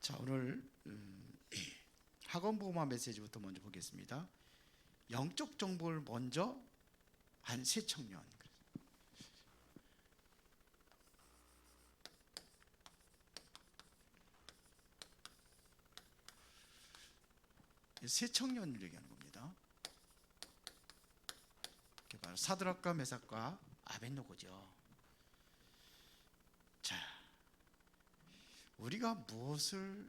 자, 오늘 학원보호마 메시지부터 먼저 보겠습니다. 영적 정보를 먼저 한 새 청년. 새 청년을 얘기하는 겁니다. 이게 바로 사드락과 메삭과 아벳노고죠. 자, 우리가 무엇을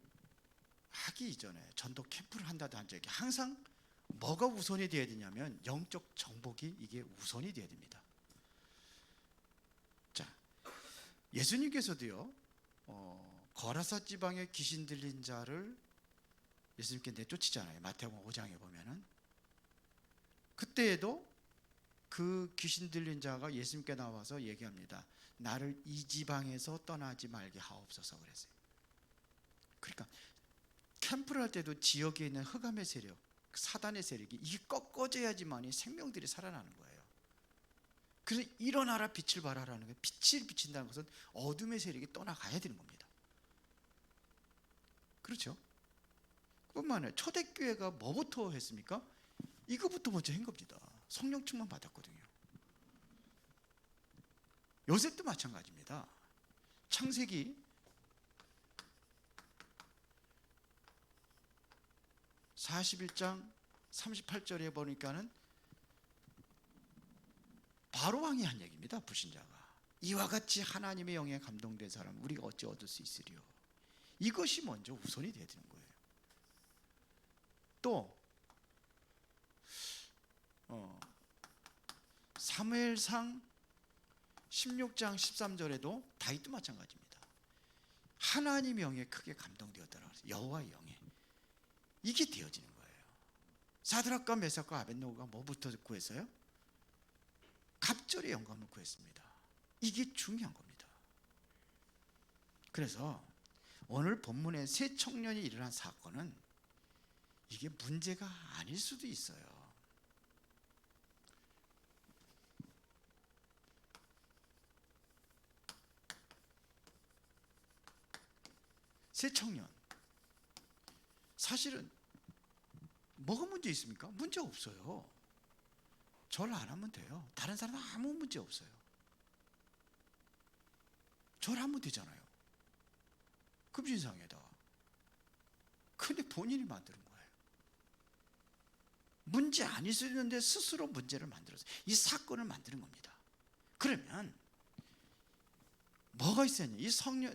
하기 이전에 전도 캠프를 한다든지 항상 뭐가 우선이 되어야 되냐면 영적 정복이 이게 우선이 되어야 됩니다. 자, 예수님께서도요, 거라사 지방에 귀신 들린 자를 예수님께 내쫓으잖아요. 마태복음 5장에 보면은. 그때에도 그 귀신 들린 자가 예수님께 나와서 얘기합니다. 나를 이 지방에서 떠나지 말게 하옵소서 그랬어요. 그러니까 캠프를 할 때도 지역에 있는 흑암의 세력, 사단의 세력이 이게 꺾어져야지만이 생명들이 살아나는 거예요. 그래서 일어나라 빛을 발하라는 거예요. 빛을 비친다는 것은 어둠의 세력이 떠나가야 되는 겁니다. 그렇죠? 뿐만 아니라 초대교회가 뭐부터 했습니까? 이거부터 먼저 한 겁니다. 성령 충만 받았거든요. 요셉도 마찬가지입니다. 창세기 41장 38절에 보니까는 바로 왕이 한 얘기입니다. 불신자가 이와 같이 하나님의 영에 감동된 사람 우리가 어찌 얻을 수 있으리요. 이것이 먼저 우선이 되어야 되는 거예요. 또 사무엘상 16장 13절에도 다윗도 마찬가지입니다. 하나님의 영에 크게 감동되었더라. 여호와의 영에 이게 되어지는 거예요. 사드락과 메삭과 아벳노고가 뭐부터 구했어요? 갑절의 영감을 구했습니다. 이게 중요한 겁니다. 그래서 오늘 본문의 새 청년이 일어난 사건은 이게 문제가 아닐 수도 있어요. 새 청년 사실은 뭐가 문제 있습니까? 문제 없어요. 절 안 하면 돼요. 다른 사람은 아무 문제 없어요. 절 하면 되잖아요. 금신상에다가. 근데 본인이 만드는 거예요. 문제 아닐 수 있는데 스스로 문제를 만들어서 이 사건을 만드는 겁니다. 그러면 뭐가 있어야 하냐? 이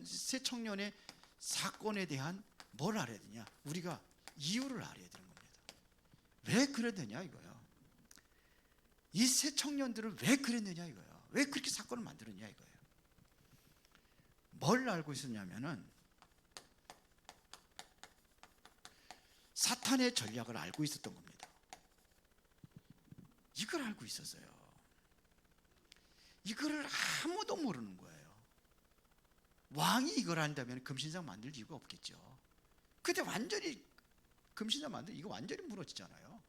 새 청년의 사건에 대한 뭘 알아야 되냐? 우리가 이유를 알아야 되는 겁니다. 왜 그래야 되냐 이거예요. 이 새 청년들은 왜 그랬느냐 이거예요. 왜 그렇게 사건을 만들었냐 이거예요. 뭘 알고 있었냐면은 사탄의 전략을 알고 있었던 겁니다. 이걸 알고 있었어요. 이거를 아무도 모르는 거예요. 왕이 이걸 안다면 금신상 만들 이유가 없겠죠. 근데 완전히 금신상 만들 이거 완전히 무너지잖아요.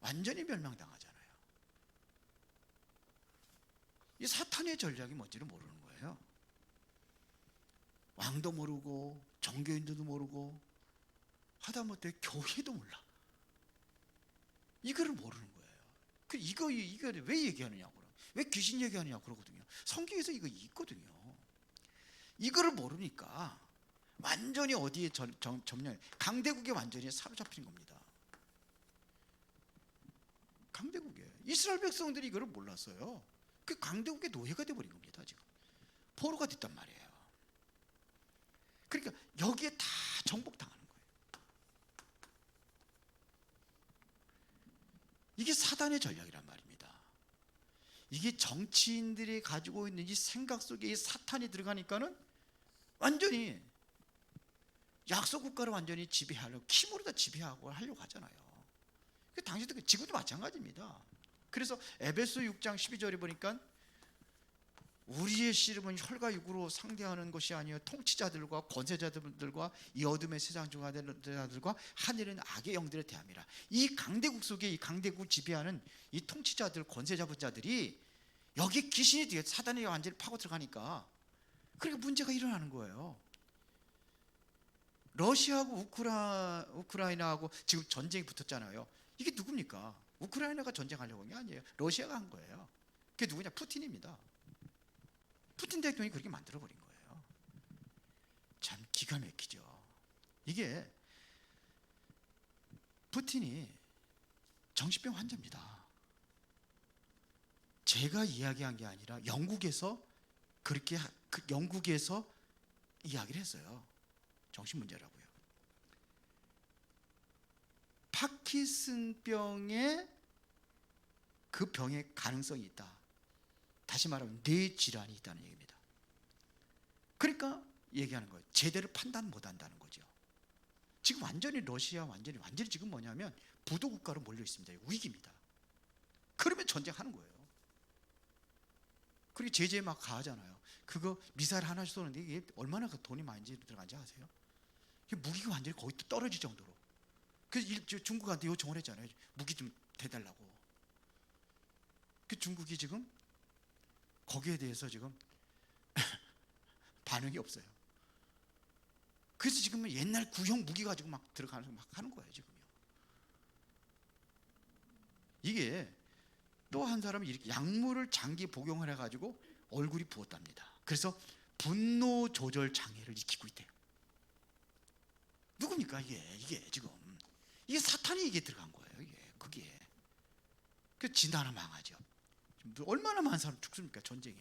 완전히 멸망당하잖아요. 이 사탄의 전략이 뭔지를 모르는 거예요. 왕도 모르고 종교인들도 모르고 하다못해 교회도 몰라. 이거를 모르는 거예요. 이거 왜 얘기하느냐고, 왜 귀신 얘기하느냐고 그러거든요. 성경에서 이거 있거든요. 이거를 모르니까 완전히 어디에 점령, 강대국에 완전히 사로잡힌 겁니다. 강대국에 이스라엘 백성들이 이거를 몰랐어요. 그 강대국의 노예가 돼버린 겁니다. 지금 포로가 됐단 말이에요. 그러니까 여기에 다 정복당하는 거예요. 이게 사단의 전략이란 말입니다. 이게 정치인들이 가지고 있는 이 생각 속에 이 사탄이 들어가니까는 완전히 약소 국가를 완전히 지배하려고 힘으로 다 지배하고 하려고 하잖아요. 당시도 지금도 마찬가지입니다. 그래서 에베소 6장 12절에 보니까 우리의 씨름은 혈과 육으로 상대하는 것이 아니요 통치자들과 권세자들과 이 어둠의 세상 중자들과 하늘은 악의 영들에 대함이라. 이 강대국 속에 이 강대국 지배하는 이 통치자들 권세자들이 여기 귀신이 뒤에 사단이 완전히 파고 들어가니까 그러니까 문제가 일어나는 거예요. 러시아하고 우크라이나하고 지금 전쟁이 붙었잖아요. 이게 누굽니까? 우크라이나가 전쟁하려고 한 게 아니에요. 러시아가 한 거예요. 그게 누구냐? 푸틴입니다. 푸틴 대통령이 그렇게 만들어버린 거예요. 참 기가 막히죠. 이게 푸틴이 정신병 환자입니다. 제가 이야기한 게 아니라 영국에서 영국에서 이야기를 했어요. 정신 문제라고요. 파킨슨병에 그 병의 가능성이 있다. 다시 말하면 뇌 질환이 있다는 얘기입니다. 그러니까 얘기하는 거예요. 제대로 판단 못 한다는 거죠. 지금 완전히 러시아 완전히 지금 뭐냐면 부도 국가로 몰려 있습니다. 위기입니다. 그러면 전쟁하는 거예요. 그리고 제재 막 가하잖아요. 그거 미사일 하나씩 쏘는데 이게 얼마나 그 돈이 많이 들어간지 아세요? 무기가 완전히 거의 떨어질 정도로. 그래서 중국한테 요청을 했잖아요. 무기 좀 대달라고. 그 중국이 지금 거기에 대해서 지금 반응이 없어요. 그래서 지금은 옛날 구형 무기 가지고 막 들어가서 막 하는 거예요, 지금요. 이게 또 한 사람이 이렇게 약물을 장기 복용을 해가지고 얼굴이 부었답니다. 그래서 분노 조절 장애를 익히고 있대요. 누굽니까 이게 지금 이게 사탄이 이게 들어간 거예요. 이게 그게 그 진화나 망하죠. 얼마나 많은 사람 죽습니까 전쟁에.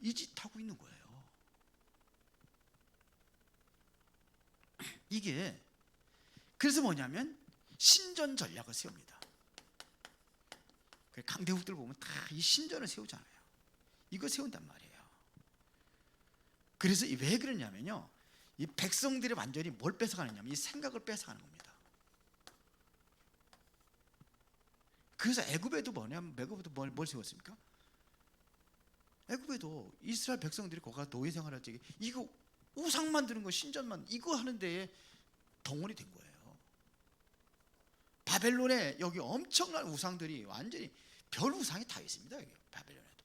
이 짓 하고 있는 거예요. 이게 그래서 뭐냐면 신전 전략을 세웁니다. 강대국들 보면 다 이 신전을 세우잖아요. 이거 세운단 말이에요. 그래서 왜 그러냐면요, 이 백성들이 완전히 뭘 뺏어가느냐면 이 생각을 뺏어가는 겁니다. 그래서 애굽에도 뭘 세웠습니까? 애굽에도 이스라엘 백성들이 거기가 노예 생활할 때 이거 우상 만드는 거, 신전만 이거 하는 데에 동원이 된 거예요. 바벨론에 여기 엄청난 우상들이 완전히 별 우상이 다 있습니다. 여기 바벨론에도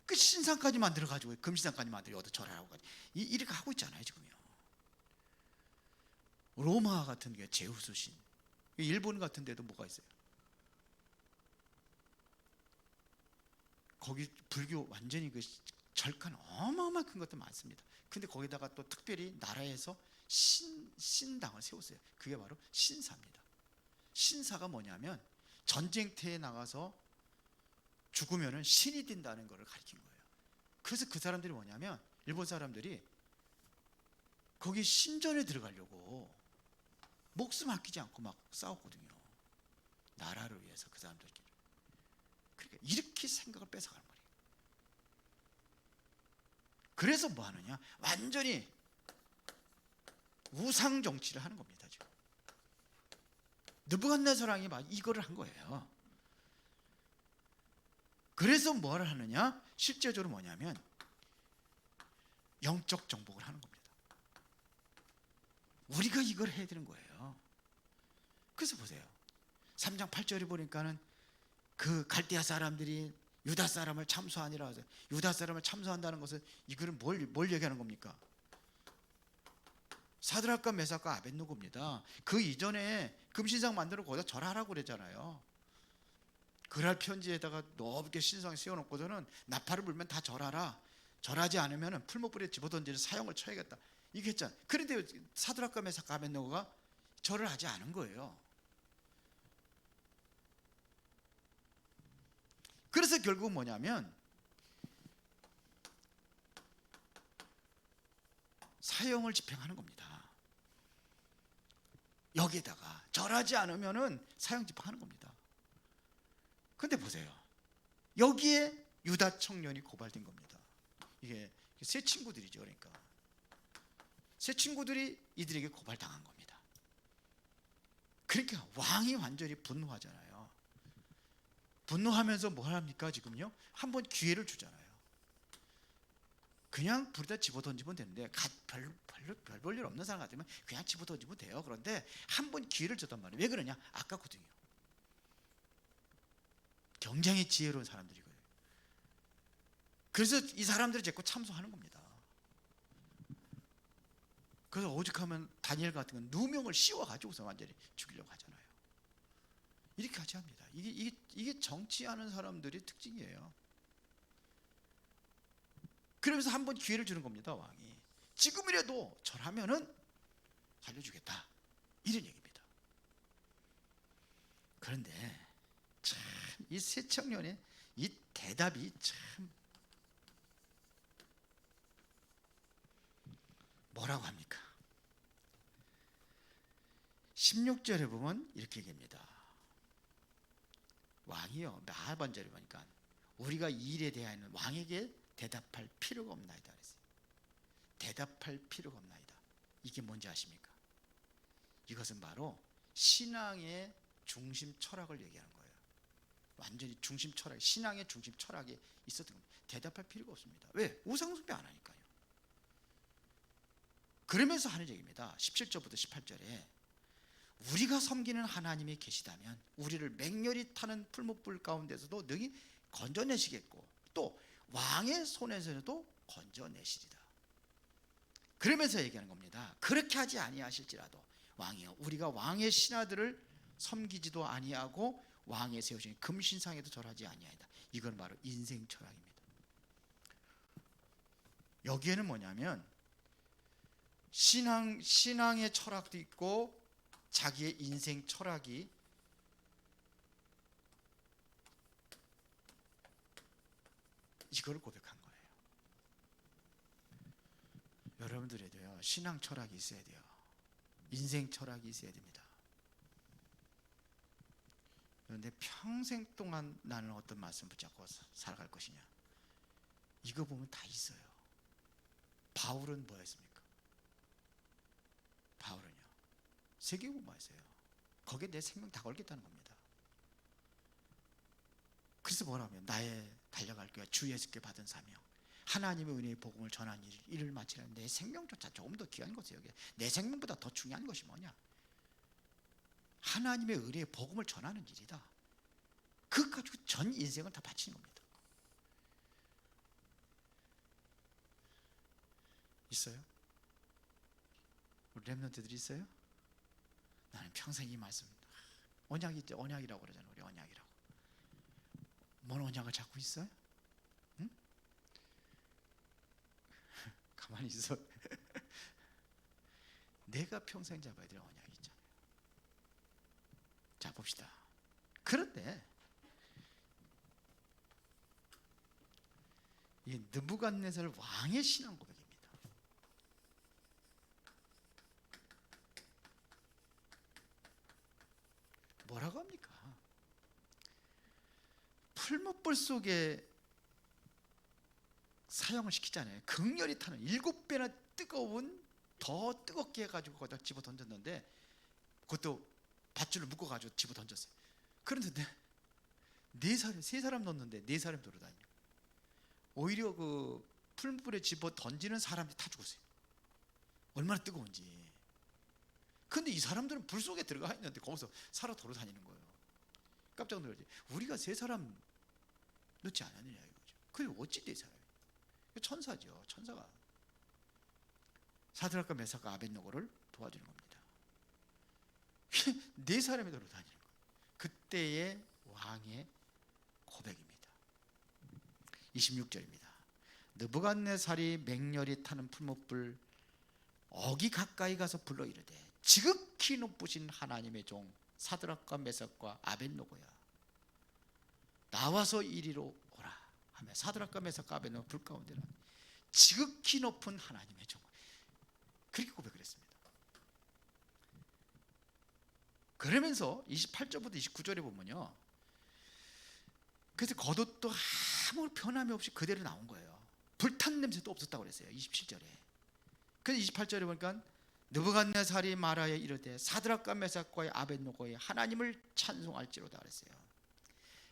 그 신상까지 만들어 가지고 금신상까지 만들어 어디 절하라고 이렇게 하고 있잖아요 지금요. 로마 같은 게 제우스 신, 일본 같은 데도 뭐가 있어요? 거기 불교 완전히 그 절간 어마어마한 큰 것도 많습니다. 근데 거기다가 또 특별히 나라에서 신당을 세웠어요. 그게 바로 신사입니다. 신사가 뭐냐면 전쟁터에 나가서 죽으면은 신이 된다는 것을 가르친 거예요. 그래서 그 사람들이 뭐냐면 일본 사람들이 거기 신전에 들어가려고 목숨 아끼지 않고 막 싸웠거든요. 나라를 위해서 그 사람들끼리. 그러니까 이렇게 생각을 뺏어가는 거예요. 그래서 뭐 하느냐? 완전히 우상 정치를 하는 겁니다. 지금 느부갓네살왕이 막 이거를 한 거예요. 그래서 뭐를 하느냐? 실제적으로 뭐냐면 영적 정복을 하는 겁니다. 우리가 이걸 해야 되는 거예요. 그래서 보세요. 3장 8절에 보니까는 그 갈대아 사람들이 유다 사람을 참수하니라 하세요. 유다 사람을 참수한다는 것은 이거는 뭘 얘기하는 겁니까? 사드락과 메삭과 아벳느고입니다. 그 이전에 금신상 만들어 거기다 절하라고 그랬잖아요. 그랄 편지에다가 넓게 신상 세워놓고서는 나팔을 불면 다 절하라. 절하지 않으면 풀목불에 집어던지는 사형을 쳐야겠다. 이게 했잖아요. 그런데 사드락과 메삭과 아벳느고가 절을 하지 않은 거예요. 그래서 결국 뭐냐면 사형을 집행하는 겁니다. 여기에다가 절하지 않으면은 사형 집행하는 겁니다. 근데 보세요. 여기에 유다 청년이 고발된 겁니다. 이게 새 친구들이죠. 그러니까 새 친구들이 이들에게 고발당한 겁니다. 그러니까 왕이 완전히 분노하잖아요. 분노하면서 뭘 합니까? 지금요 한 번 기회를 주잖아요. 그냥 불에다 집어던지면 되는데 별 볼 일 없는 사람 같으면 그냥 집어던지면 돼요. 그런데 한 번 기회를 줬단 말이에요. 왜 그러냐? 아깝거든요. 굉장히 지혜로운 사람들이고요. 그래서 이 사람들이 자꾸 참소하는 겁니다. 그래서 오죽하면 다니엘 같은 건 누명을 씌워 가지고서 완전히 죽이려고 하잖아요. 이렇게 하지 합니다. 이게 정치하는 사람들의 특징이에요. 그러면서 한번 기회를 주는 겁니다. 왕이 지금이라도 절하면은 살려주겠다, 이런 얘기입니다. 그런데 참 이 세 청년의 이 대답이 참 뭐라고 합니까? 16절에 보면 이렇게 얘기합니다. 왕이요, 하반절에 보니까 우리가 이 일에 대하여는 왕에게 대답할 필요가 없나이다 그랬어요. 대답할 필요가 없나이다. 이게 뭔지 아십니까? 이것은 바로 신앙의 중심 철학을 얘기하는 거예요. 완전히 중심 철학, 신앙의 중심 철학에 있었던 겁니다. 대답할 필요가 없습니다. 왜? 우상숭배 안 하니까요. 그러면서 하는 얘기입니다. 17절부터 18절에 우리가 섬기는 하나님이 계시다면 우리를 맹렬히 타는 풀무불 가운데서도 능히 건져내시겠고 또 왕의 손에서도 건져내시리다. 그러면서 얘기하는 겁니다. 그렇게 하지 아니하실지라도 왕이여, 우리가 왕의 신하들을 섬기지도 아니하고 왕의 세우신 금신상에도 절하지 아니하이다. 이건 바로 인생 철학입니다. 여기에는 뭐냐면 신앙의 철학도 있고 자기의 인생 철학이 이걸 고백한 거예요. 여러분들에도요, 신앙 철학이 있어야 돼요. 인생 철학이 있어야 됩니다. 그런데 평생 동안 나는 어떤 말씀 붙잡고 살아갈 것이냐, 이거 보면 다 있어요. 바울은 뭐였습니까? 바울은요, 세계복음화했어요. 거기에 내 생명 다 걸겠다는 겁니다. 그래서 뭐라면 나의 달려갈 거야 주 예수께 받은 사명, 하나님의 은혜의 복음을 전하는 일을 마치려면 내 생명조차 조금 더 귀한 것이에요. 내 생명보다 더 중요한 것이 뭐냐? 하나님의 은혜의 복음을 전하는 일이다. 그것 가지고 전 인생을 다 바치는 겁니다. 있어요? 우리 렘넌트들이 있어요? 나는 평생 이 말씀, 언약이 있죠. 언약이라고 그러잖아요. 우리 언약이라고. 뭔 언약을 잡고 있어요? 응? 가만히 있어. 내가 평생 잡아야 될 언약이 있잖아요. 자, 봅시다. 그런데 이 느부갓네살 왕의 신앙 고백입니다. 뭐라고 합니까? 풀무불 속에 사형을 시키잖아요. 극렬히 타는 7배나 뜨거운, 더 뜨겁게 해가지고 거기다 집어 던졌는데, 그것도 밧줄을 묶어가지고 집어 던졌어요. 그런데 세 사람 넣었는데 4사람이 돌아다녀요. 오히려 그 풀무불에 집어 던지는 사람들이 다 죽었어요. 얼마나 뜨거운지. 근데 이 사람들은 불 속에 들어가 있는데 거기서 살아 돌아다니는 거예요. 깜짝 놀라지. 우리가 3사람 넣지 않았느냐 이거죠. 그게 어찌 4사람이? 천사죠. 천사가 사드락과 메삭과 아벳느고를 도와주는 겁니다. 4사람이 돌아다니는 거예요. 그때의 왕의 고백입니다. 26절입니다. 느부갓네살이 맹렬히 타는 풀무불 어기 가까이 가서 불러 이르되 지극히 높으신 하나님의 종 사드락과 메삭과 아벳느고야, 나와서 이리로 오라 하며 사드락과 메삭과 아벳느고가 불 가운데 지극히 높은 하나님의 종, 그렇게 고백을 했습니다. 그러면서 28절부터 29절에 보면요, 그래서 겉옷도 아무 변함이 없이 그대로 나온 거예요. 불탄 냄새도 없었다고 그랬어요. 27절에. 그래서 28절에 보니까 느부갓네살이 말하여 이르되 사드락과 메삭과 아벳느고의 하나님을 찬송할지로다 그랬어요.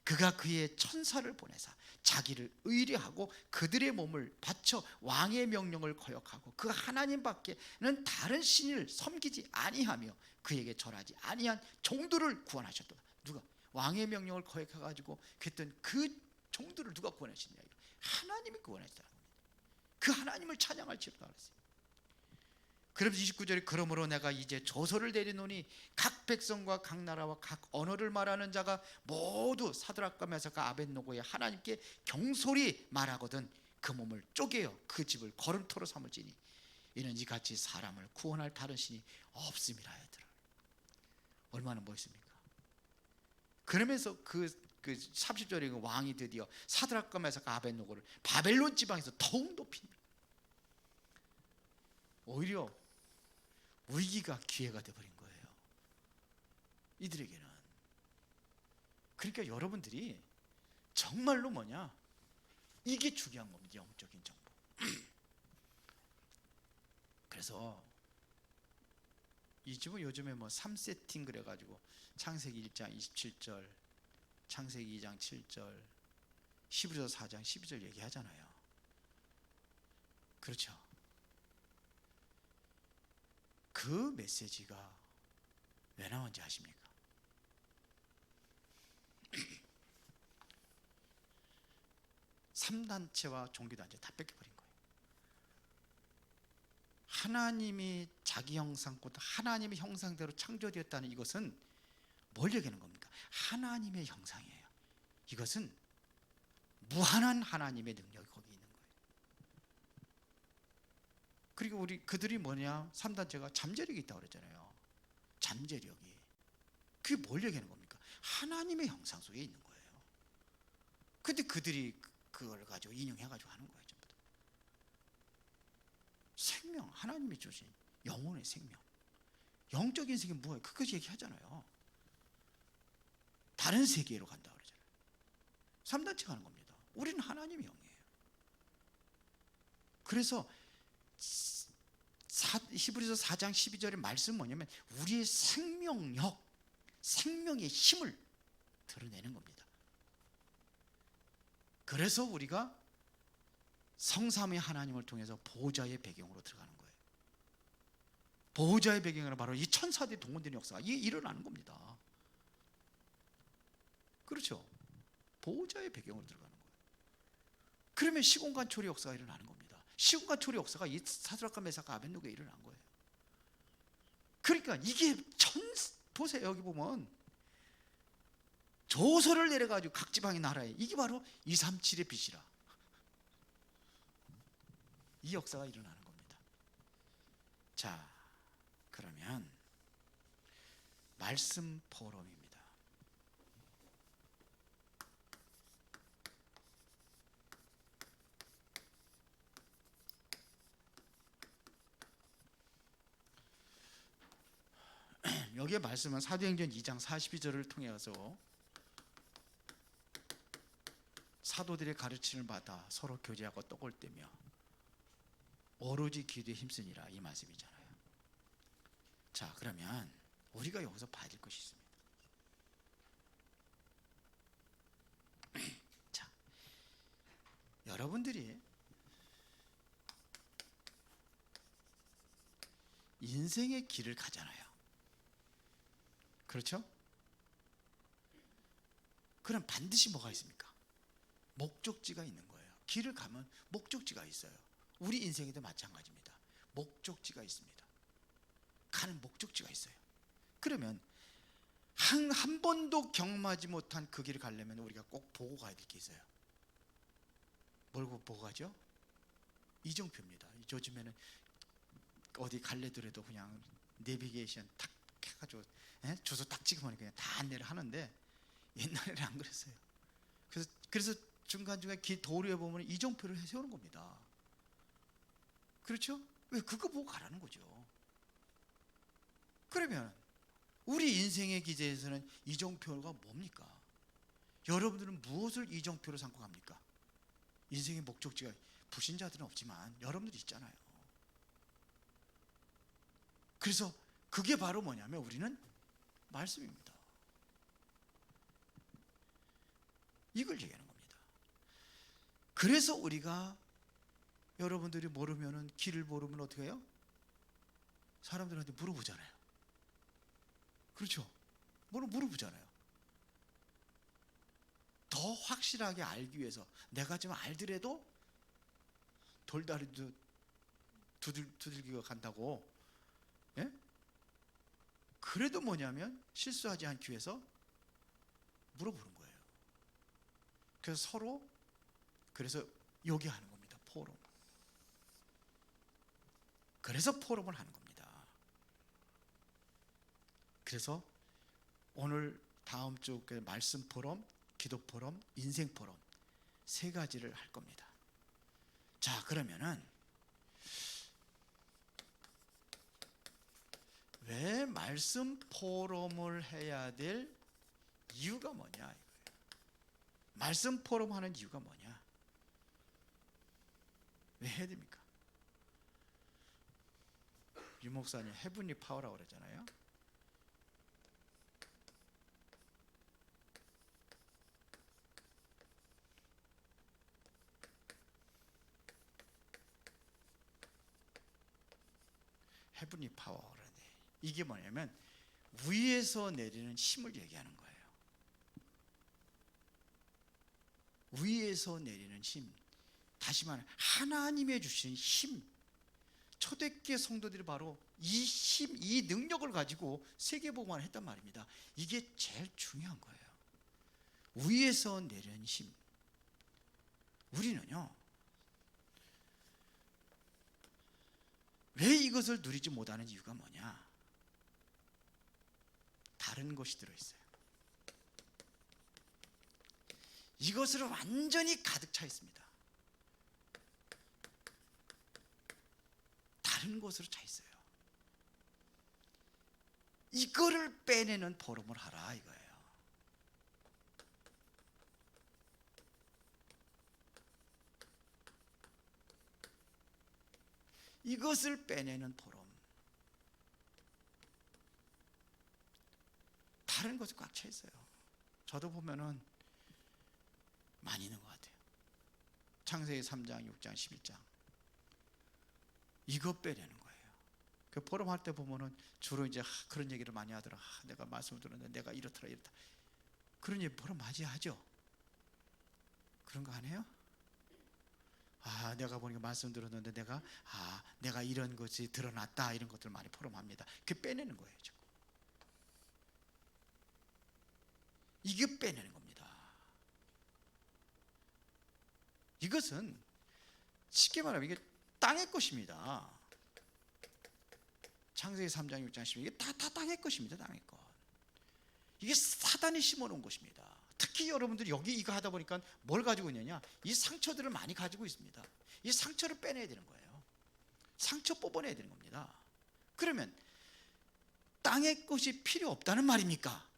그가 그의 천사를 보내사 자기를 의뢰하고 그들의 몸을 바쳐 왕의 명령을 거역하고 그 하나님 밖에는 다른 신을 섬기지 아니하며 그에게 절하지 아니한 종들을 구원하셨도다. 누가? 왕의 명령을 거역해가지고 그랬던 그 종들을 누가 구원하시냐? 하나님이 구원했다는 겁니다. 그 하나님을 찬양할지로 알았어요. 그러면서 29절에 그러므로 내가 이제 조서를 내리노니 각 백성과 각 나라와 각 언어를 말하는 자가 모두 사드락과 메삭과 아벳노고의 하나님께 경솔히 말하거든 그 몸을 쪼개어 그 집을 거름토로 삼을지니 이는 이같이 사람을 구원할 다른 신이 없음이라 하더라. 얼마나 멋있습니까? 그러면서 그 30절에 왕이 드디어 사드락과 메삭과 아벳노고를 바벨론 지방에서 더욱 높입니다. 오히려 위기가 기회가 되어버린 거예요, 이들에게는. 그러니까 여러분들이 정말로 뭐냐, 이게 중요한 겁니다. 영적인 정보. 그래서 이 집은 요즘에 뭐 3세팅 그래가지고 창세기 1장 27절, 창세기 2장 7절, 히브리서 4장 12절 얘기하잖아요. 그렇죠? 그 메시지가 왜 나온지 아십니까? 3단체와 종교단체 다 뺏겨버린 거예요. 하나님이 자기 형상보다 하나님의 형상대로 창조되었다는 이것은 뭘 얘기하는 겁니까? 하나님의 형상이에요. 이것은 무한한 하나님의 능력이 거기 있는 거예요. 그리고 그들이 뭐냐, 3단체가 잠재력이 있다고 그랬잖아요. 잠재력이. 그게 뭘 얘기하는 겁니까? 하나님의 형상 속에 있는 거예요. 근데 그들이 그걸 가지고 인용해가지고 하는 거예요. 전부 다. 생명, 하나님이 주신 영혼의 생명, 영적인 세계 뭐예요? 그것까지 얘기하잖아요. 다른 세계로 간다고 그러잖아요. 3단체가 하는 겁니다. 우리는 하나님의 영이에요. 그래서 히브리서 4장 12절의 말씀은 뭐냐면 우리의 생명력, 생명의 힘을 드러내는 겁니다. 그래서 우리가 성삼위 하나님을 통해서 보호자의 배경으로 들어가는 거예요. 보호자의 배경은 바로 이 천사들이 동원되는 역사가 일어나는 겁니다. 그렇죠? 보호자의 배경으로 들어가는 거예요. 그러면 시공간 초리 역사가 일어나는 겁니다. 시공간 초리 역사가 이 사드락과 메삭과 아벳노고에 일어난 거예요. 그러니까 이게 보세요. 여기 보면 조서를 내려가지고 각 지방의 나라에, 이게 바로 237의 빛이라, 이 역사가 일어나는 겁니다. 자, 그러면 말씀 포럼입니다. 여기에 말씀은 사도행전 2장 42절을 통해서 사도들의 가르침을 받아 서로 교제하고 떡을 떼며 오로지 기도에 힘쓰니라, 이 말씀이잖아요. 자, 그러면 우리가 여기서 봐야 될 것이 있습니다. 자, 여러분들이 인생의 길을 가잖아요. 그렇죠? 그럼 반드시 뭐가 있습니까? 목적지가 있는 거예요. 길을 가면 목적지가 있어요. 우리 인생에도 마찬가지입니다. 목적지가 있습니다. 가는 목적지가 있어요. 그러면 한 번도 경험하지 못한 그 길을 가려면 우리가 꼭 보고 가야 될 게 있어요. 뭘 보고 가죠? 이정표입니다. 요즘에는 어디 갈래더라도 그냥 내비게이션 탁 해가지고 주소 딱 찍으면 그냥 다 안내를 하는데, 옛날에는 안 그랬어요. 그래서 중간중간 길 도로에 보면 이정표를 세우는 겁니다. 그렇죠? 왜? 그거 보고 가라는 거죠. 그러면 우리 인생의 기제에서는 이정표가 뭡니까? 여러분들은 무엇을 이정표로 삼고 갑니까? 인생의 목적지가, 불신자들은 없지만 여러분들이 있잖아요. 그래서 그게 바로 뭐냐면 우리는 말씀입니다. 이걸 얘기하는 겁니다. 그래서 우리가, 여러분들이 모르면은, 길을 모르면 어떻게 해요? 사람들한테 물어보잖아요. 그렇죠? 물어보잖아요. 더 확실하게 알기 위해서 내가 좀 알더라도 돌다리도 두들기가 간다고. 예? 그래도 뭐냐면 실수하지 않기 위해서 물어보는 거예요. 그래서 서로 그래서 여기 하는 겁니다. 포럼. 그래서 포럼을 하는 겁니다. 그래서 오늘 다음 주 말씀 포럼, 기도 포럼, 인생 포럼 세 가지를 할 겁니다. 자, 그러면은 왜 말씀 포럼을 해야 될 이유가 뭐냐 이거예요. 말씀 포럼 하는 이유가 뭐냐? 왜 해야 됩니까? 유 목사님 헤븐리 파워라고 그러잖아요. 헤븐리 파워라네. 이게 뭐냐면 위에서 내리는 힘을 얘기하는 거예요. 위에서 내리는 힘. 다시 말하면 하나님의 주신 힘. 초대교회 성도들이 바로 이 힘, 이 능력을 가지고 세계복음화를 했단 말입니다. 이게 제일 중요한 거예요. 위에서 내리는 힘. 우리는요, 왜 이것을 누리지 못하는 이유가 뭐냐? 다른 것이 들어있어요. 이것으로 완전히 가득 차 있습니다. 다른 것으로 차 있어요. 이거를 빼내는 포럼을 하라 이거예요. 이것을 빼내는 포럼. 다른 것이 꽉 차 있어요. 저도 보면은 많이 있는 것 같아요. 창세기 3장, 6장, 11장. 이거 빼내는 거예요. 그 포럼 할 때 보면은 주로 이제 그런 얘기를 많이 하더라. 내가 말씀을 들었는데 내가 이렇더라 이렇다. 그런 얘기 포럼 많이 하죠. 그런 거 안 해요? 내가 보니까 말씀 들었는데 내가 이런 것이 드러났다 이런 것들 많이 포럼합니다. 그게 빼내는 거예요. 자꾸. 이게 빼내는 겁니다. 이것은 쉽게 말하면 이게 땅의 것입니다. 창세기 3장 6장 10장 이게 다 땅의 것입니다. 땅의 것. 이게 사단이 심어놓은 것입니다. 특히 여러분들이 여기 이거 하다 보니까 뭘 가지고 있느냐, 이 상처들을 많이 가지고 있습니다. 이 상처를 빼내야 되는 거예요. 상처 뽑아내야 되는 겁니다. 그러면 땅의 것이 필요 없다는 말입니까?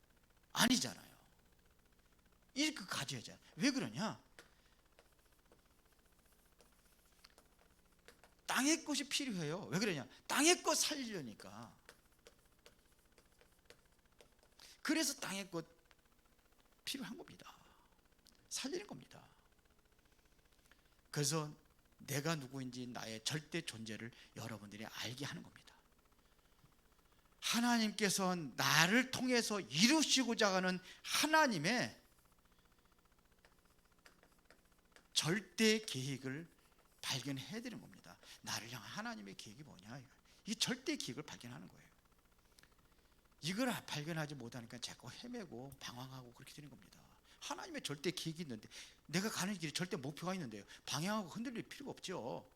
아니잖아요. 이렇게 가져야죠. 왜 그러냐? 땅의 것이 필요해요. 왜 그러냐? 땅의 것 살리려니까. 그래서 땅의 것 필요한 겁니다. 살리는 겁니다. 그래서 내가 누구인지 나의 절대 존재를 여러분들이 알게 하는 겁니다. 하나님께서 나를 통해서 이루시고자 하는 하나님의 절대 계획을 발견해야 되는 겁니다. 나를 향한 하나님의 계획이 뭐냐? 이 절대 계획을 발견하는 거예요. 이걸 발견하지 못하니까 자꾸 헤매고 방황하고 그렇게 되는 겁니다. 하나님의 절대 계획이 있는데 내가 가는 길에 절대 목표가 있는데요. 방향하고 흔들릴 필요가 없죠.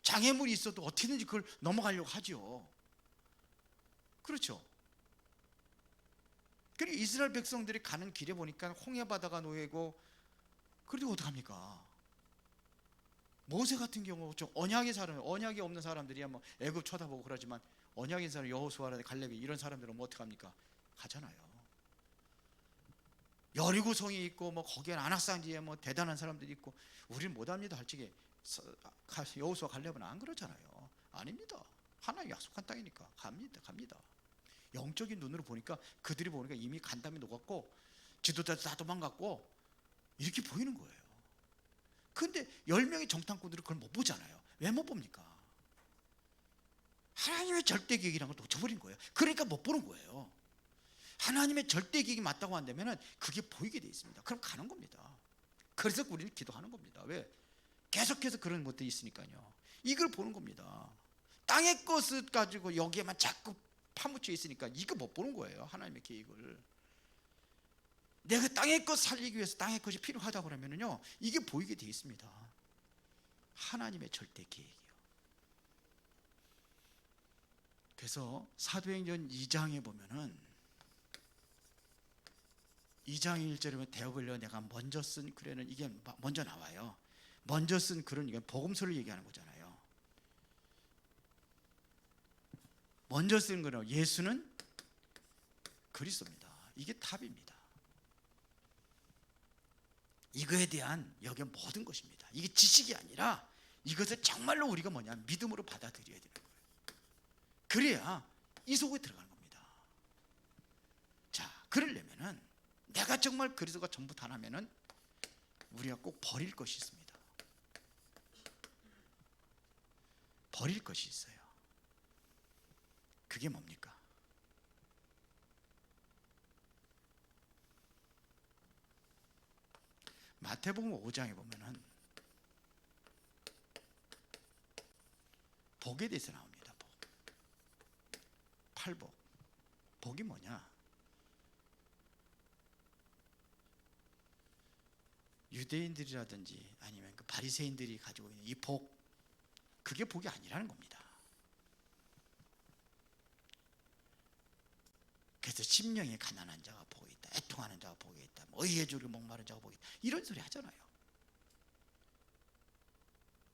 장애물이 있어도 어떻게든지 그걸 넘어가려고 하죠. 그렇죠. 그리고 이스라엘 백성들이 가는 길에 보니까 홍해바다가 놓이고 그래도 어떡합니까? 모세 같은 경우 좀 언약이 없는 사람들이야 뭐 애굽 쳐다보고 그러지만 언약인 사람 여호수아나 갈렙이 이런 사람들은 뭐 어떡합니까? 가잖아요. 여리고성이 있고 뭐 거기엔 안악산지에 뭐 대단한 사람들이 있고 우리는 못합니다. 솔직히 여호수아 갈렙은 안 그러잖아요. 아닙니다. 하나님 약속한 땅이니까 갑니다. 영적인 눈으로 보니까 그들이 보니까 이미 간담이 녹았고 지도자도 다 도망갔고 이렇게 보이는 거예요. 근데 10명의 정탐꾼들은 그걸 못 보잖아요. 왜 못 봅니까? 하나님의 절대 계획이라는 걸 놓쳐버린 거예요. 그러니까 못 보는 거예요. 하나님의 절대 계획이 맞다고 한다면 그게 보이게 돼 있습니다. 그럼 가는 겁니다. 그래서 우리는 기도하는 겁니다. 왜? 계속해서 그런 것들이 있으니까요. 이걸 보는 겁니다. 땅의 것을 가지고 여기에만 자꾸 파묻혀 있으니까 이거 못 보는 거예요. 하나님의 계획을. 내가 땅의 것 살리기 위해서 땅의 것이 필요하다 그러면요, 이게 보이게 돼 있습니다. 하나님의 절대 계획이요. 그래서 사도행전 2장에 보면은 2장 1절에 보면 대업을려 내가 먼저 쓴 글에는 이게 먼저 나와요. 먼저 쓴 글은 이게 복음서를 얘기하는 거잖아요. 먼저 쓴 글은 예수는 그리스도입니다. 이게 답입니다. 이거에 대한 여기 모든 것입니다. 이게 지식이 아니라 이것을 정말로 우리가 뭐냐, 믿음으로 받아들여야 되는 거예요. 그래야 이 속에 들어가는 겁니다. 자, 그러려면은 내가 정말 그리스도가 전부 다라면은 우리가 꼭 버릴 것이 있습니다. 버릴 것이 있어요. 그게 뭡니까? 마태복음 5장에 보면은 복에 대해서 나옵니다. 복. 팔복. 복이 뭐냐? 유대인들이라든지 아니면 그 바리새인들이 가지고 있는 이 복, 그게 복이 아니라는 겁니다. 그래서 심령이 가난한 자가 복이 있다, 애통하는 자가 복이 있다, 의에 줄을 목마른 자가 복이 있다, 이런 소리 하잖아요.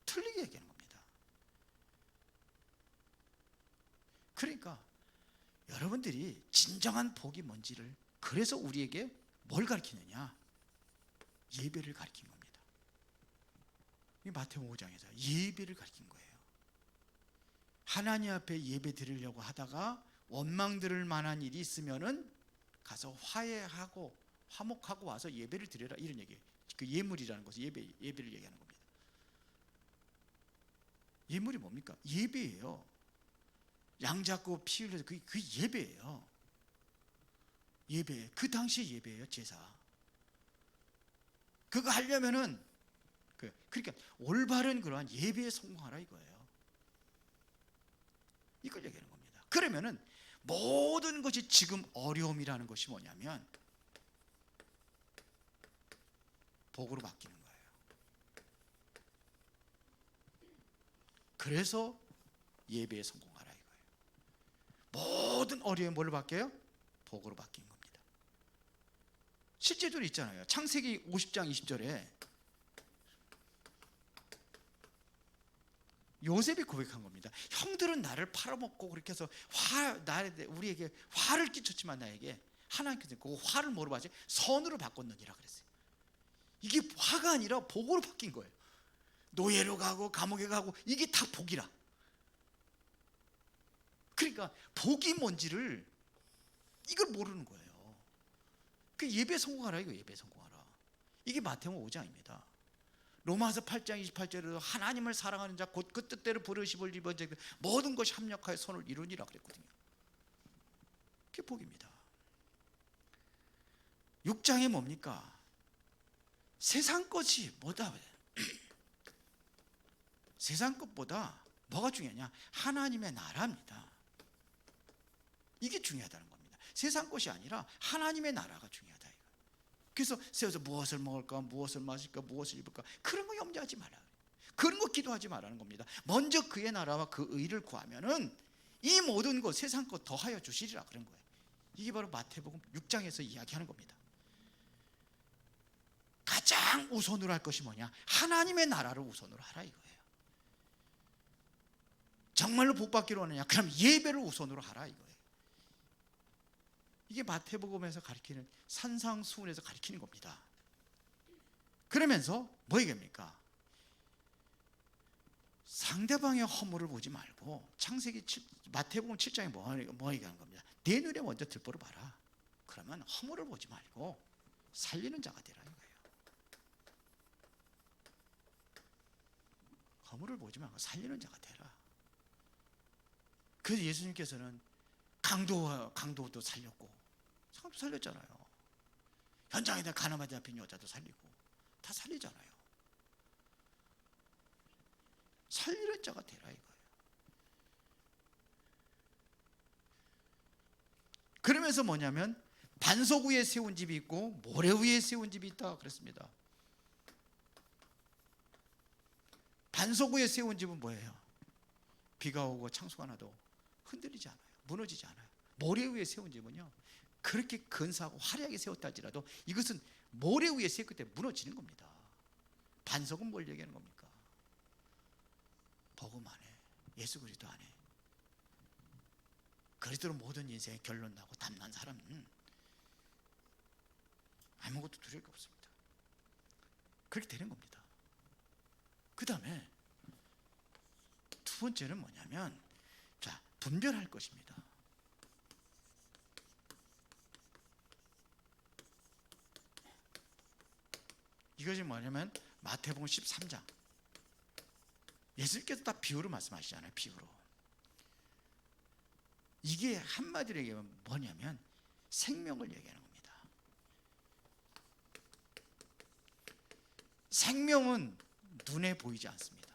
틀리게 얘기하는 겁니다. 그러니까 여러분들이 진정한 복이 뭔지를, 그래서 우리에게 뭘 가르치느냐? 예배를 가르친 겁니다. 이 마태복음 5장에서 예배를 가르친 거예요. 하나님 앞에 예배 드리려고 하다가 원망 들을 만한 일이 있으면은 가서 화해하고 화목하고 와서 예배를 드려라, 이런 얘기예요. 그 예물이라는 것은 예배를 얘기하는 겁니다. 예물이 뭡니까? 예배예요. 양 잡고 피 흘려서 그 예배예요. 예배, 그 당시에 예배예요. 제사. 그거 하려면은 그러니까 올바른 그러한 예배에 성공하라 이거예요. 이걸 얘기하는 겁니다. 그러면은 모든 것이 지금 어려움이라는 것이 뭐냐면 복으로 바뀌는 거예요. 그래서 예배에 성공하라 이거예요. 모든 어려움이 뭘로 바뀌어요? 복으로 바뀐 겁니다. 실제로 있잖아요. 창세기 50장 20절에 요셉이 고백한 겁니다. 형들은 나를 팔아먹고 그렇게 해서 우리에게 화를 끼쳤지만 나에게 하나님께서 그 화를 뭐로 바지? 선으로 바꿨느니라 그랬어요. 이게 화가 아니라 복으로 바뀐 거예요. 노예로 가고 감옥에 가고 이게 다 복이라. 그러니까 복이 뭔지를 이걸 모르는 거예요. 그 예배 성공하라 이거, 예배 성공하라. 이게 마태복음 5장입니다. 로마서 8장 28절에도 하나님을 사랑하는 자 곧 그 뜻대로 부르심을 입은 자 모든 것이 합력하여 선을 이루니라 그랬거든요. 그게 복입니다. 6장에 뭡니까? 세상 것이 뭐다? 세상 것보다 뭐가 중요하냐? 하나님의 나라입니다. 이게 중요하다는 겁니다. 세상 것이 아니라 하나님의 나라가 중요하다. 그래서 세워서 무엇을 먹을까, 무엇을 마실까, 무엇을 입을까, 그런 거 염려하지 마라. 그런 거 기도하지 말라는 겁니다. 먼저 그의 나라와 그 의를 구하면은 이 모든 것, 세상 것 더하여 주시리라 그런 거예요. 이게 바로 마태복음 6장에서 이야기하는 겁니다. 가장 우선으로 할 것이 뭐냐? 하나님의 나라를 우선으로 하라 이거예요. 정말로 복 받기로 하느냐? 그럼 예배를 우선으로 하라 이거예요. 이게 마태복음에서 가르치는, 산상수훈에서 가르치는 겁니다. 그러면서 뭐 얘기합니까? 상대방의 허물을 보지 말고 마태복음 7장에 뭐 얘기하는 겁니다. 내 눈에 먼저 들보를 봐라. 그러면 허물을 보지 말고 살리는 자가 되라 이거예요. 허물을 보지 말고 살리는 자가 되라. 그래서 예수님께서는 강도도 살렸고 사람도 살렸잖아요. 현장에다 가늠하게 잡힌 여자도 살리고 다 살리잖아요. 살리는 자가 되라 이거예요. 그러면서 뭐냐면 반석 위에 세운 집이 있고 모래 위에 세운 집이 있다 그랬습니다. 반석 위에 세운 집은 뭐예요? 비가 오고 창수가 나도 흔들리지 않아요. 무너지지 않아요. 모래 위에 세운 집은요, 그렇게 근사하고 화려하게 세웠다 할지라도 이것은 모래 위에 세웠기 때문에 무너지는 겁니다. 반석은 뭘 얘기하는 겁니까? 복음 안에, 예수 그리스도 안에 그리스도로 모든 인생의 결론 나고 담난 사람은 아무것도 두려울 게 없습니다. 그렇게 되는 겁니다. 그 다음에 두 번째는 뭐냐면, 자, 분별할 것입니다. 이것이 뭐냐면 마태복음 13장, 예수님께서 다 비유로 말씀하시잖아요. 비유로. 이게 한마디로 얘기하면 뭐냐면 생명을 얘기하는 겁니다. 생명은 눈에 보이지 않습니다.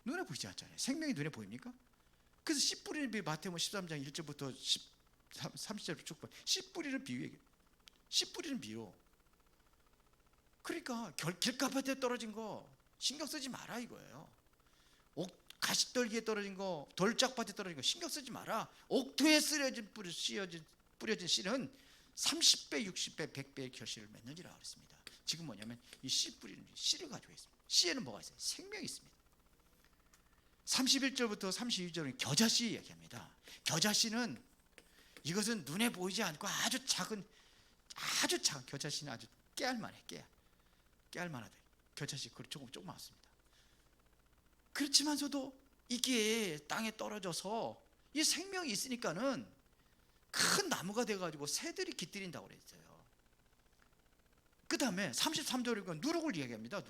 눈에 보이지 않잖아요. 생명이 눈에 보입니까? 그래서 씨 뿌리는 비유, 마태복음 13장 1절부터 30절 쭉 보면 씨 뿌리는 비유 얘기해요. 씨 뿌리는 비유. 그러니까 길가밭에 떨어진 거 신경 쓰지 마라 이거예요. 가시떨기에 떨어진 거, 돌짝밭에 떨어진 거 신경 쓰지 마라. 옥토에 뿌려진 씨는 30배, 60배, 100배의 결실을 맺느니라 그랬습니다. 지금 뭐냐면 이 씨 뿌리는 씨를 가지고 있습니다. 씨에는 뭐가 있어요? 생명이 있습니다. 31절부터 32절은 겨자씨 얘기합니다. 겨자씨는 이것은 눈에 보이지 않고 아주 작은 겨자씨는 아주 깨알만해. 깨알만하다. 겨자씨 그걸 조금 많습니다. 그렇지만서도 이게 땅에 떨어져서 이 생명이 있으니까는 큰 나무가 돼가지고 새들이 깃들인다고 그랬어요. 그 다음에 33절에 누룩을 이야기합니다.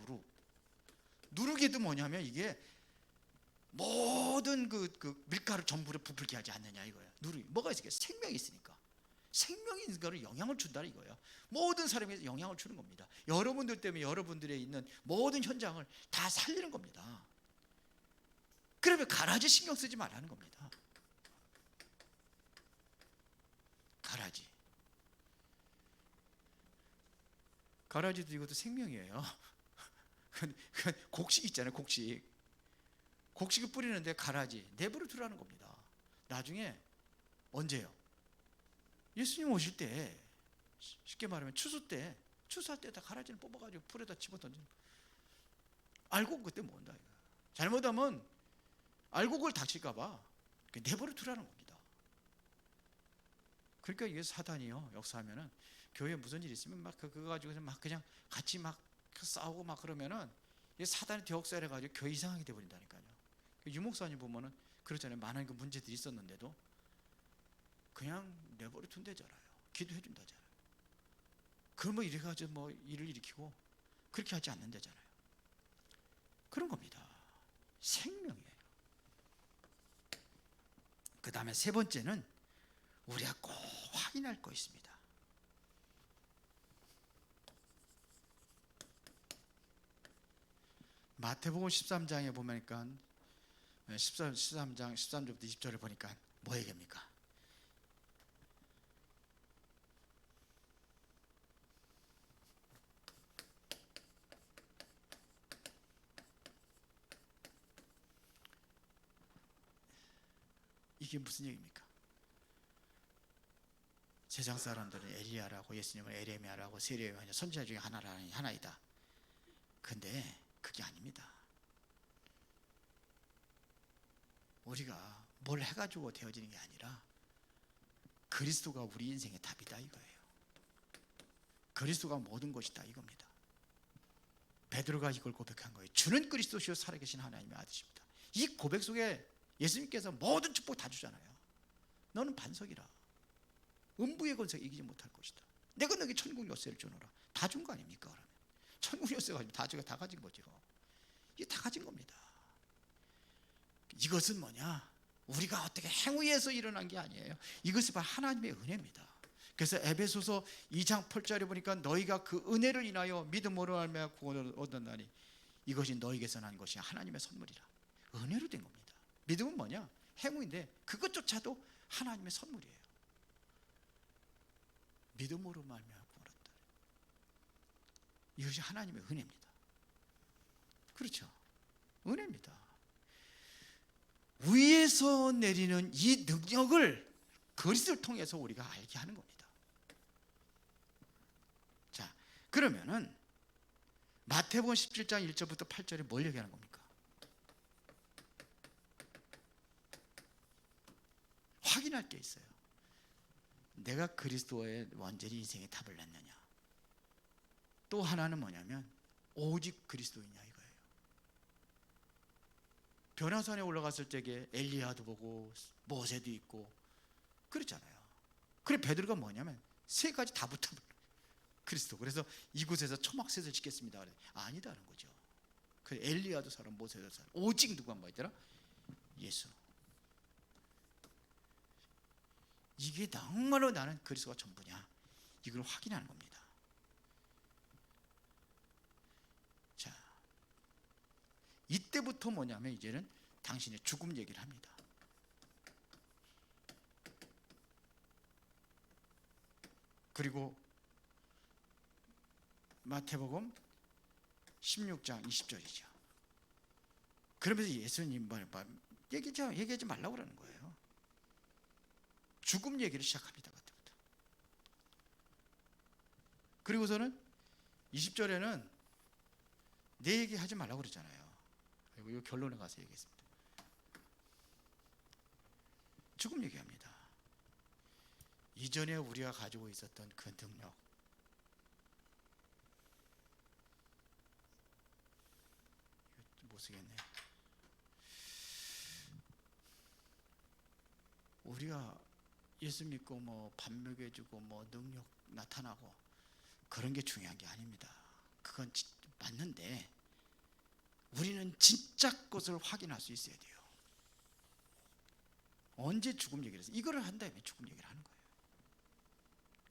누룩에도 뭐냐면 이게 모든 그 밀가루 전부를 부풀게 하지 않느냐 이거예요. 누룩이 뭐가 있을까요? 생명이 있으니까. 생명이 있는 거를 영향을 준다 이거예요. 모든 사람에게 영향을 주는 겁니다. 여러분들 때문에 여러분들의 있는 모든 현장을 다 살리는 겁니다. 그러면 가라지 신경 쓰지 말라는 겁니다. 가라지도 이것도 생명이에요. 곡식 있잖아요. 곡식을 뿌리는데 가라지 내버려 두라는 겁니다. 나중에 언제요? 예수님 오실 때, 쉽게 말하면 추수할 때 다 가라지를 뽑아가지고 풀에다 집어던지는 거예요. 알고 그때 모은다 이거예요. 잘못하면 알고 그걸 다칠까봐 내버려 두라는 겁니다. 그러니까 이게 사단이요, 역사하면은 교회에 무슨 일이 있으면 막 그거 가지고서 막 그냥 같이 막 싸우고 막 그러면은 이게 사단이 역사를 해가지고 교회 이상하게 돼버린다니까요. 유목사님 보면은 그렇잖아요. 많은 그 문제들이 있었는데도 그냥 내버려 둔대잖아요. 기도해 준다잖아요. 그걸 뭐 이래가지고 뭐 일을 일으키고 그렇게 하지 않는다잖아요. 그런 겁니다. 생명이에요. 그 다음에 세 번째는 우리가 꼭 확인할 거 있습니다. 마태복음 13장에 보니까 13장 13절부터 20절을 보니까 뭐 얘기합니까? 이게 무슨 얘기입니까? 세상 사람들은 엘리야라고 예수님을 에레미야라고 세례요한 선지자 중에 하나이다. 근데 그게 아닙니다. 우리가 뭘 해가지고 되어지는 게 아니라 그리스도가 우리 인생의 답이다 이거예요. 그리스도가 모든 것이다 이겁니다. 베드로가 이걸 고백한 거예요. 주는 그리스도시요 살아계신 하나님의 아들이십니다. 이 고백 속에 예수님께서 모든 축복 다 주잖아요. 너는 반석이라. 음부의 권세 이기지 못할 것이다. 내가 너에게 천국 열쇠를 주노라. 다 준 거 아닙니까? 그러면 천국 열쇠가 다 가진 거죠. 이게 다 가진 겁니다. 이것은 뭐냐? 우리가 어떻게 행위해서 일어난 게 아니에요. 이것이 바로 하나님의 은혜입니다. 그래서 에베소서 2장 8절에 보니까 너희가 그 은혜를 인하여 믿음으로 말미암아 구원을 얻었나니 이것이 너희에게서 난 것이 하나님의 선물이라. 은혜로 된 겁니다. 믿음은 뭐냐? 행위인데 그것조차도 하나님의 선물이에요. 믿음으로 말미암아 구원을 얻었다. 이것이 하나님의 은혜입니다. 그렇죠? 은혜입니다. 위에서 내리는 이 능력을 그리스도를 통해서 우리가 알게 하는 겁니다. 자, 그러면은 마태복음 17장 1절부터 8절에 뭘 얘기하는 겁니까? 확인할 게 있어요. 내가 그리스도의 완전히 인생의 답을 냈느냐. 또 하나는 뭐냐면 오직 그리스도이냐 이거예요. 변화산에 올라갔을 적에 엘리야도 보고 모세도 있고 그랬잖아요. 그래 베드로가 뭐냐면 세 가지 다 붙어 그리스도. 그래서 이곳에서 초막셋을 짓겠습니다. 그래. 아니다는 거죠. 그 엘리야도 사람, 모세도 사람. 오직 누가 뭐 있더라? 예수. 이게 정말로 나는 그리스도가 전부냐? 이걸 확인하는 겁니다. 자, 이때부터 뭐냐면 이제는 당신의 죽음 얘기를 합니다. 그리고 마태복음 16장 20절이죠. 그러면서 예수님 얘기하지 말라고 그러는 거예요. 죽음 얘기를 시작합니다. 그때부터. 그리고서는 20절에는 내 얘기하지 말라고 그러잖아요. 그리고 이 결론에 가서 얘기했습니다. 죽음 얘기합니다. 이전에 우리가 가지고 있었던 그 능력, 못 쓰겠네. 우리가 예수 믿고 뭐 밥 먹여주고 뭐 능력 나타나고 그런 게 중요한 게 아닙니다. 그건 맞는데 우리는 진짜 것을 확인할 수 있어야 돼요. 언제 죽음 얘기를 해서 이거를 한 다음에 죽음 얘기를 하는 거예요.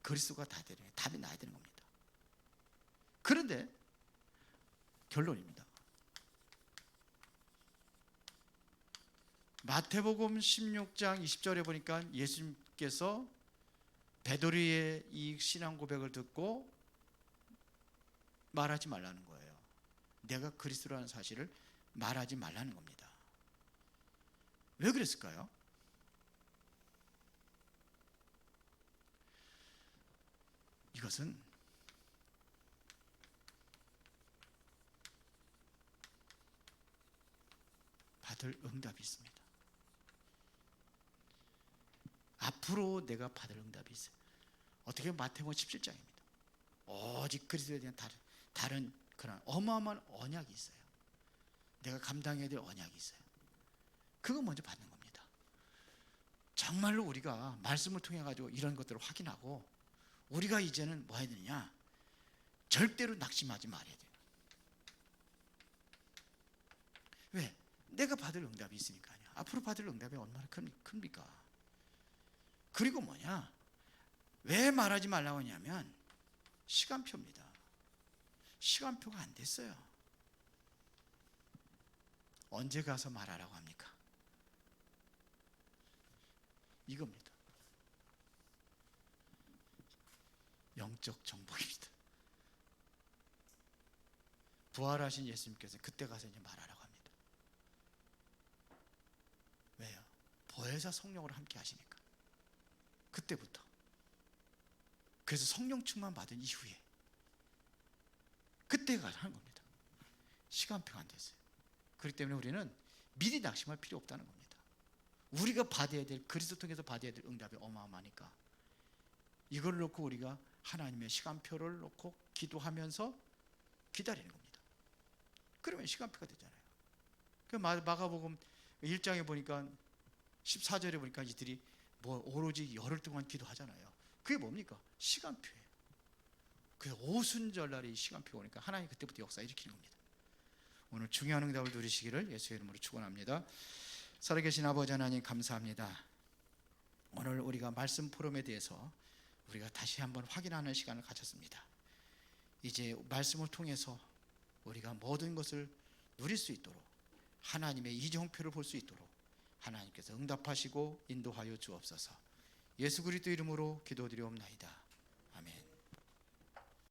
그리스도가 다 되는 답이 나야 되는 겁니다. 그런데 결론입니다. 마태복음 16장 20절에 보니까 예수님께서 베드로의 이 신앙 고백을 듣고 말하지 말라는 거예요. 내가 그리스도라는 사실을 말하지 말라는 겁니다. 왜 그랬을까요? 이것은 받을 응답이 있습니다. 앞으로 내가 받을 응답이 있어요. 어떻게 보면 마태복음 17장입니다. 오직 그리스도에 대한 다른 그런 어마어마한 언약이 있어요. 내가 감당해야 될 언약이 있어요. 그거 먼저 받는 겁니다. 정말로 우리가 말씀을 통해 가지고 이런 것들을 확인하고 우리가 이제는 뭐 해야 되느냐? 절대로 낙심하지 말아야 돼요. 왜? 내가 받을 응답이 있으니까요. 앞으로 받을 응답이 얼마나 큽니까? 그리고 뭐냐? 왜 말하지 말라고 하냐면 시간표입니다. 시간표가 안 됐어요. 언제 가서 말하라고 합니까? 이겁니다. 영적 정복입니다. 부활하신 예수님께서 그때 가서 이제 말하라고 합니다. 왜요? 보혜사 성령으로 함께 하시니까. 그때부터. 그래서 성령 충만 받은 이후에 그때가 하는 겁니다. 시간표가 안 됐어요. 그렇기 때문에 우리는 미리 낙심할 필요 없다는 겁니다. 우리가 받아야 될, 그리스도 통해서 받아야 될 응답이 어마어마하니까 이걸 놓고 우리가 하나님의 시간표를 놓고 기도하면서 기다리는 겁니다. 그러면 시간표가 되잖아요. 그 마가복음 1장에 보니까 14절에 보니까 이들이 뭐 오로지 열흘 동안 기도하잖아요. 그게 뭡니까? 시간표예요. 그래서 오순절날이 시간표가 오니까 하나님 그때부터 역사 일으키는 겁니다. 오늘 중요한 응답을 누리시기를 예수의 이름으로 축원합니다. 살아계신 아버지 하나님 감사합니다. 오늘 우리가 말씀 포럼에 대해서 우리가 다시 한번 확인하는 시간을 가졌습니다. 이제 말씀을 통해서 우리가 모든 것을 누릴 수 있도록 하나님의 이정표를 볼 수 있도록 하나님께서 응답하시고 인도하여 주옵소서. 예수 그리스도 이름으로 기도드리옵나이다.